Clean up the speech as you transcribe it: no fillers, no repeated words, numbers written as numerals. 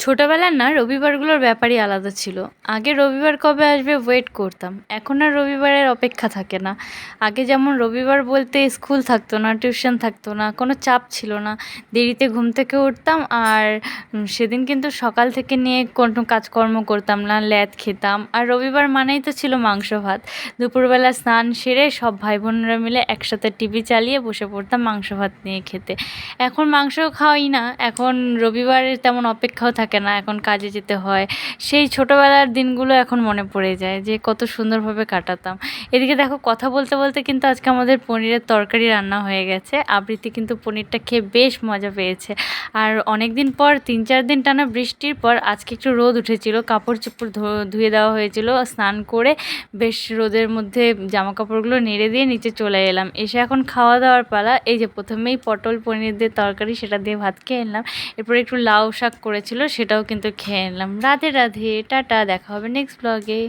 ছোটবেলার না রবিবারগুলোর ব্যাপারই আলাদা ছিল। আগে রবিবার কবে আসবে ওয়েট করতাম। এখন আর রবিবারের অপেক্ষা থাকে না। আগে যেমন রবিবার বলতে স্কুল থাকতো না, টিউশন থাকতো না, কোনো চাপ ছিল না। দেরিতে ঘুম থেকে উঠতাম আর সেদিন কিন্তু সকাল থেকে নিয়ে কোনো কাজকর্ম করতাম না, ল্যাদ খেতাম। আর রবিবার মানেই তো ছিল মাংস ভাত। দুপুরবেলা স্নান সেরে সব ভাই বোনেরা মিলে একসাথে টিভি চালিয়ে বসে পড়তাম মাংস ভাত নিয়ে খেতে। এখন মাংস খাওয়াই না, এখন রবিবারের তেমন অপেক্ষাও থাকে না, এখন কাজে যেতে হয়। সেই ছোটোবেলার দিনগুলো এখন মনে পড়ে যায় যে কত সুন্দরভাবে কাটাতাম। এদিকে দেখো, কথা বলতে বলতে কিন্তু আজকে আমাদের পনিরের তরকারি রান্না হয়ে গেছে। আবৃত্তি কিন্তু পনিরটা খেয়ে বেশ মজা পেয়েছে। আর অনেক দিন পর, 3-4 দিন টানা বৃষ্টির পর আজকে একটু রোদ উঠেছিল, কাপড় চোপড় ধুয়ে দেওয়া হয়েছিল। স্নান করে বেশ রোদের মধ্যে জামা কাপড়গুলো নেড়ে দিয়ে নিচে চলে এলাম। এসে এখন খাওয়া দাওয়ার পালা। এই যে প্রথমেই পটল পনির দিয়ে তরকারি, সেটা দিয়ে ভাত খেয়ে নিলাম। এরপর একটু লাউ শাক করেছিল, সেটাও কিন্তু খেয়ে নিলাম। রাধে রাধে, টাটা, দেখা হবে নেক্সট ব্লগে।